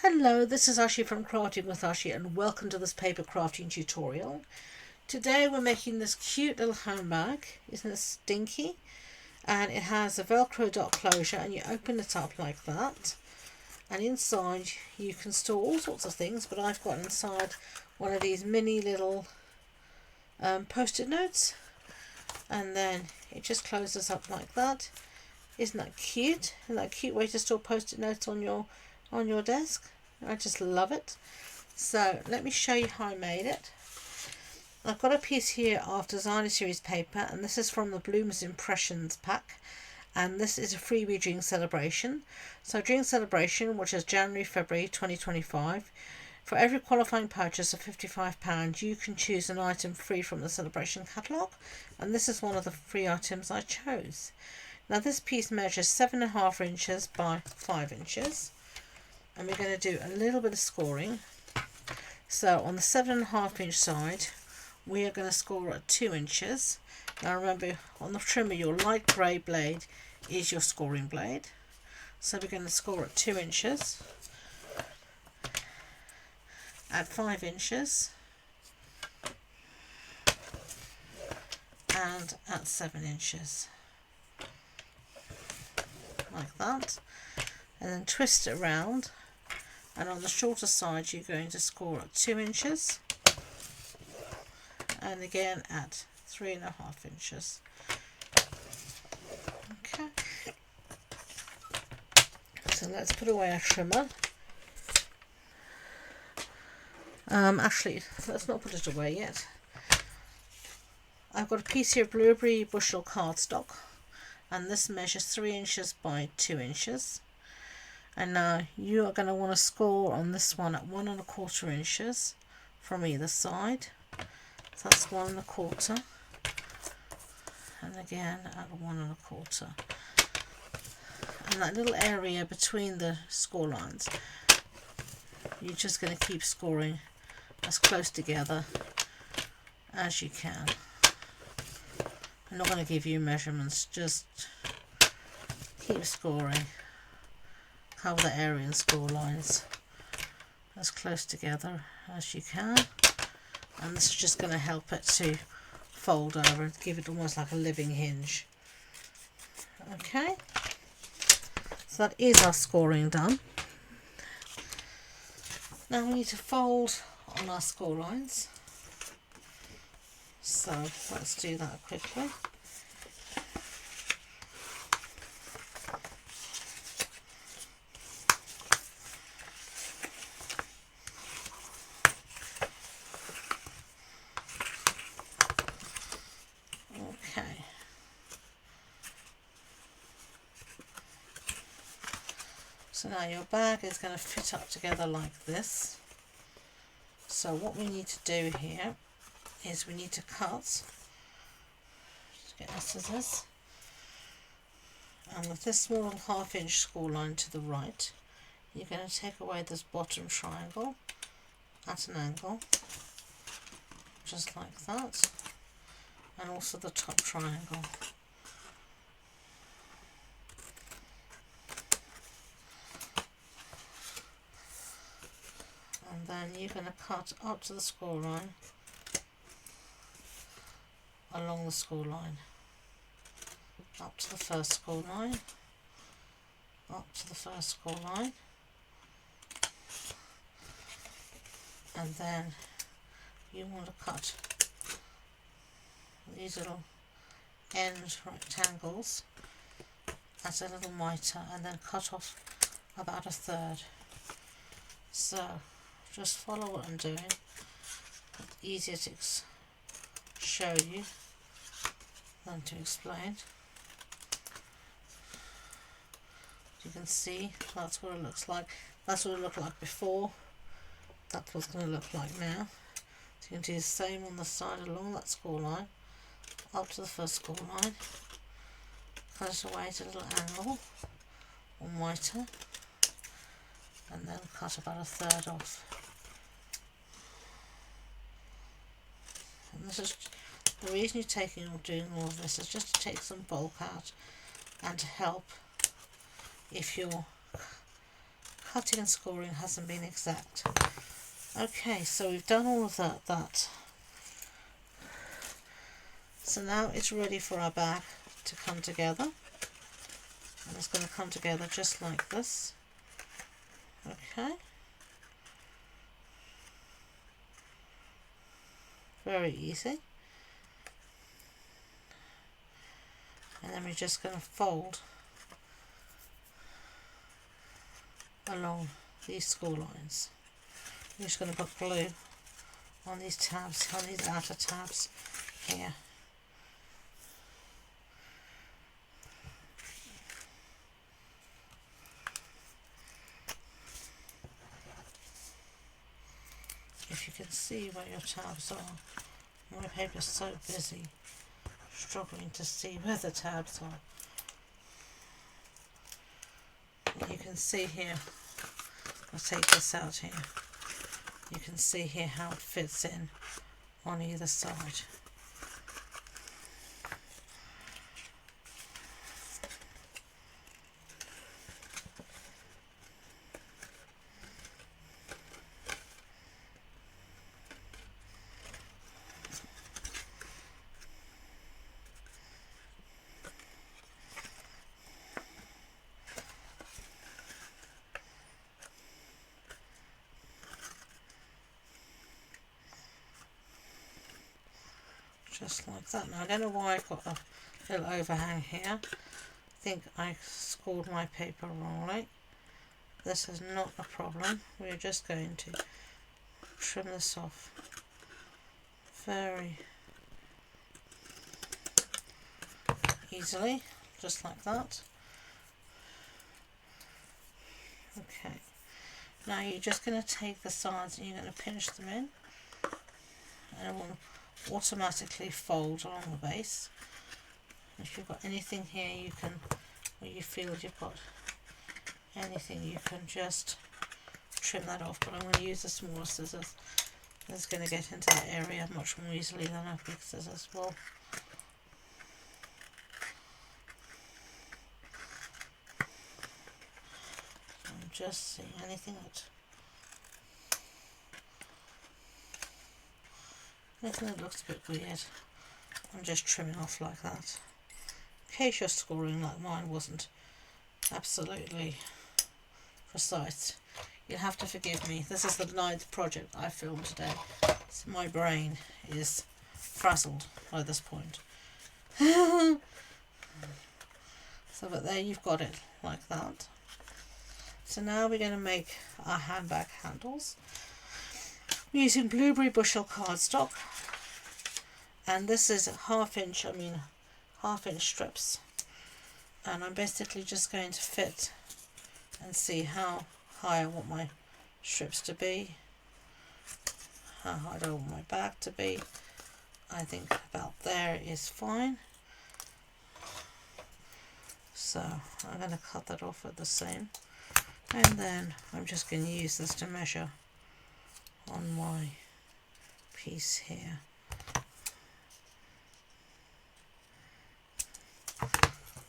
Hello, this is Ashee from Crafting with Ashee and welcome to this paper crafting tutorial. Today we're making this cute little handbag. Isn't it stinky? And it has a velcro dot closure and you open it up like that. And inside you can store all sorts of things, but I've got inside one of these mini little post-it notes. And then it just closes up like that. Isn't that cute? Isn't that a cute way to store post-it notes on your desk? I just love it. So let me show you how I made it. I've got a piece here of Designer Series paper, and this is from the Bloom's Impressions pack, and this is a freebie during celebration. So during celebration, which is January, February 2025, for every qualifying purchase of £55, you can choose an item free from the celebration catalogue, and this is one of the free items I chose. Now this piece measures 7.5 inches by 5 inches, and we're going to do a little bit of scoring. So on the 7.5 inch side, we are going to score at 2 inches. Now remember, on the trimmer, your light grey blade is your scoring blade. So we're going to score at 2 inches, at 5 inches, and at 7 inches. Like that. And then twist it around. And on the shorter side, you're going to score at 2 inches. And again at 3.5 inches. Okay. So let's put away our trimmer. Actually, let's not put it away yet. I've got a piece here of blueberry bushel cardstock, and this measures 3 inches by 2 inches. And now you are going to want to score on this one at 1.25 inches from either side. So that's 1.25, and again at 1.25. And that little area between the score lines, you're just going to keep scoring as close together as you can. I'm not going to give you measurements, just keep scoring. Cover the area and score lines as close together as you can, and this is just going to help it to fold over and give it almost like a living hinge. Okay, so that is our scoring done. Now we need to fold on our score lines, so let's do that quickly. So now your bag is going to fit up together like this. So what we need to do here is we need to cut. Just get our scissors. And with this small 1/2 inch score line to the right, you're going to take away this bottom triangle at an angle, just like that, and also the top triangle. And then you're going to cut up to the score line, along the score line, up to the first score line, up to the first score line, and then you want to cut these little end rectangles at a little mitre, and then cut off about 1/3. So just follow what I'm doing. It's easier to show you than to explain. You can see that's what it looks like. That's what it looked like before. That's what it's going to look like now. So you can do the same on the side along that score line, up to the first score line. Cut it away at a little angle or mitre, and then cut about 1/3 off. And this is the reason you're doing all of this, is just to take some bulk out and to help if you're cutting and scoring hasn't been exact. Okay, so we've done all of that. So now it's ready for our bag to come together. And it's going to come together just like this. Okay. Very easy. And then we're just going to fold along these score lines. I'm just going to put glue on these tabs, on these outer tabs here. If you can see where your tabs are, my paper is so busy, struggling to see where the tabs are. And you can see here, I'll take this out here, you can see here how it fits in on either side. Just like that. Now I don't know why I've got a little overhang here. I think I scored my paper wrongly. This is not a problem. We're just going to trim this off very easily, just like that. Okay. Now you're just going to take the sides and you're going to pinch them in, and it will automatically fold along the base. If you've got anything here you can, where you feel you've got anything, you can just trim that off, but I'm going to use the smaller scissors. It's going to get into that area much more easily than a big scissors will. I'm just seeing anything that looks a bit weird, I'm just trimming off like that. In case your scoring like mine wasn't absolutely precise, you'll have to forgive me. This is the 9th project I filmed today, so my brain is frazzled by this point. So, but there you've got it like that. So now we're going to make our handbag handles. We're using blueberry bushel cardstock, and this is half inch strips, and I'm basically just going to fit and see how high I want my strips to be, how high I want my bag to be. I think about there is fine, so I'm going to cut that off at the same, and then I'm just going to use this to measure on my piece here.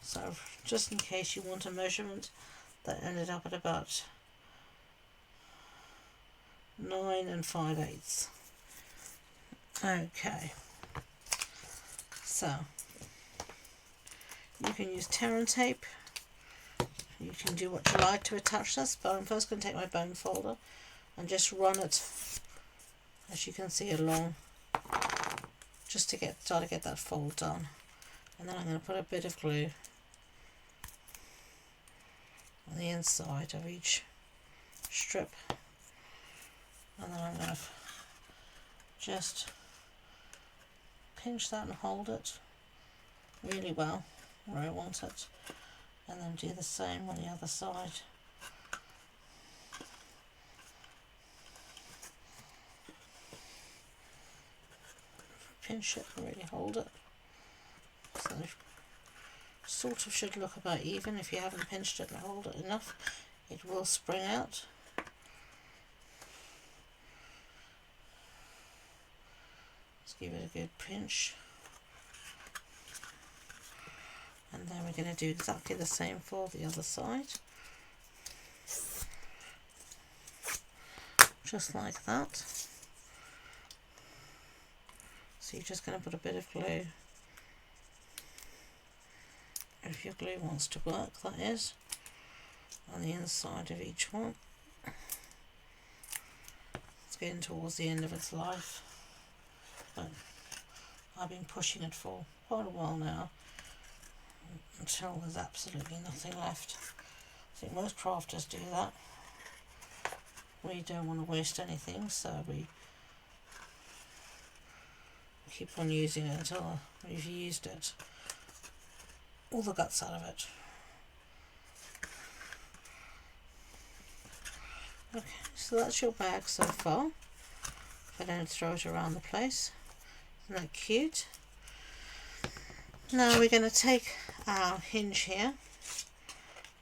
So just in case you want a measurement, that ended up at about 9 5/8. Okay, so you can use tear and tape, you can do what you like to attach this, but I'm first going to take my bone folder and just run it, as you can see, along, just to start to get that fold done. And then I'm going to put a bit of glue on the inside of each strip, and then I'm going to just pinch that and hold it really well where I want it, and then do the same on the other side. Pinch it and really hold it. So sort of should look about even. If you haven't pinched it and hold it enough, it will spring out. Let's give it a good pinch. And then we're going to do exactly the same for the other side. just like that. So you're just going to put a bit of glue, if your glue wants to work, that is, on the inside of each one. It's getting towards the end of its life, but I've been pushing it for quite a while now until there's absolutely nothing left. I think most crafters do that. We don't want to waste anything, so we keep on using it until we've used it, all the guts out of it. Okay, so that's your bag so far. If I don't throw it around the place. Isn't that cute? Now we're going to take our hinge here,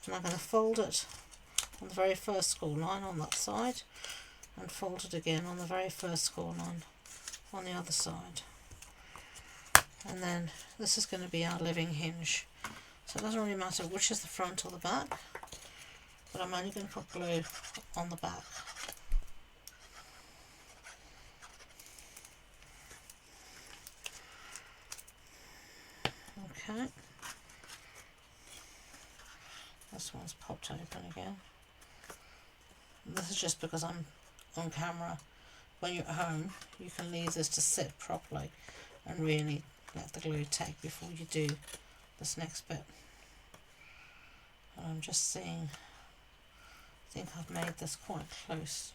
and I'm going to fold it on the very first score line on that side, and fold it again on the very first score line on the other side. And then this is going to be our living hinge. So it doesn't really matter which is the front or the back, but I'm only going to put glue on the back. Okay. This one's popped open again. This is just because I'm on camera. When you're at home, you can leave this to sit properly and really let the glue take before you do this next bit. And I'm just seeing, I think I've made this quite close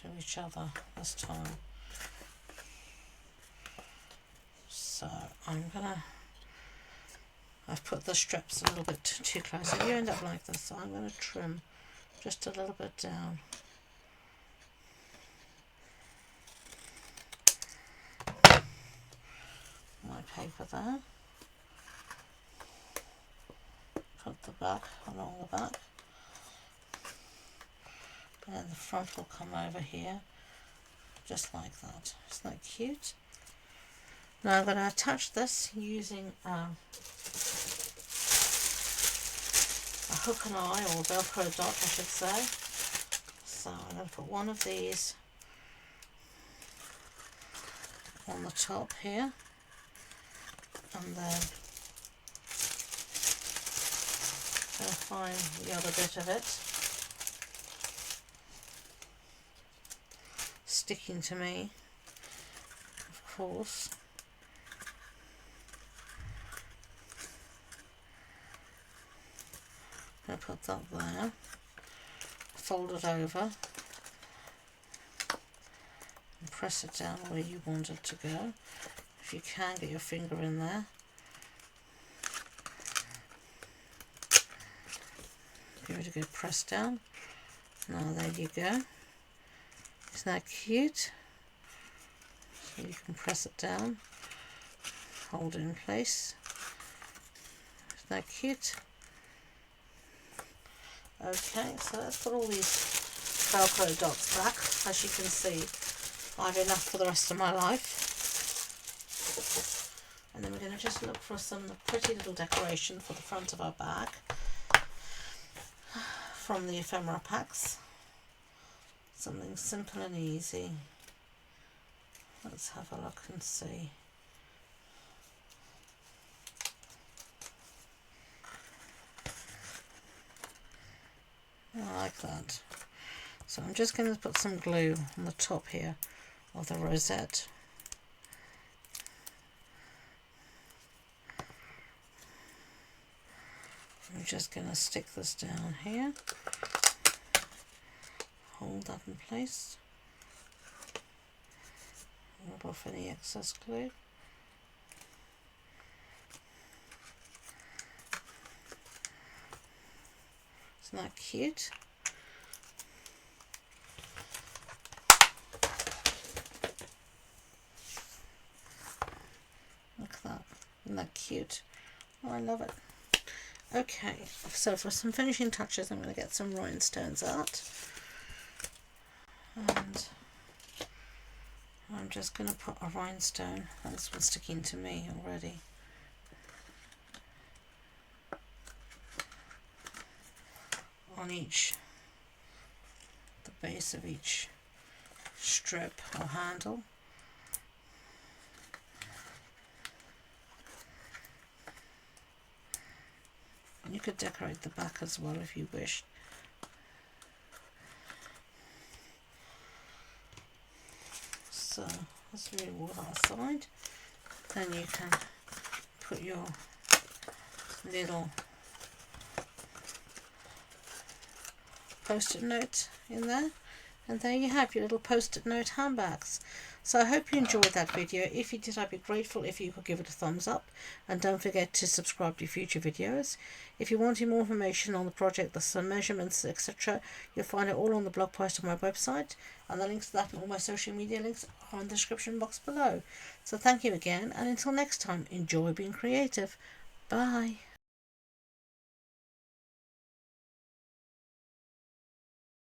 to each other this time. So I've put the strips a little bit too close. If you end up like this, so I'm going to trim just a little bit down. My paper there. Put the back along the back. And then the front will come over here, just like that. Isn't that cute? Now I'm going to attach this using a hook and eye, or Velcro dot I should say. So I'm going to put one of these on the top here, and then I'm going to find the other bit of it sticking to me, of course. I'm going to put that there, fold it over, and press it down where you want it to go. If you can, get your finger in there. Give it a good press down. Now there you go. Isn't that cute? So you can press it down, hold it in place. Isn't that cute? Okay, so let's put all these Velcro dots back. As you can see, I have enough for the rest of my life. And then we're going to just look for some pretty little decoration for the front of our bag from the ephemera packs. Something simple and easy. Let's have a look and see. I like that. So I'm just going to put some glue on the top here of the rosette. I'm just going to stick this down here. Hold that in place. Rub off any excess glue. Isn't that cute? Look at that. Isn't that cute? Oh, I love it. Okay, so for some finishing touches, I'm going to get some rhinestones out. And I'm just going to put a rhinestone. This one's sticking to me already. On the base of each strip or handle. And you could decorate the back as well if you wish. So that's really all outside. Then you can put your little post-it note in there, and there you have your little post-it note handbags. So I hope you enjoyed that video. If you did, I'd be grateful if you could give it a thumbs up, and don't forget to subscribe to future videos. If you wanted more information on the project, the measurements, etc., you'll find it all on the blog post on my website, and the links to that and all my social media links are in the description box below. So thank you again, and until next time, enjoy being creative. Bye.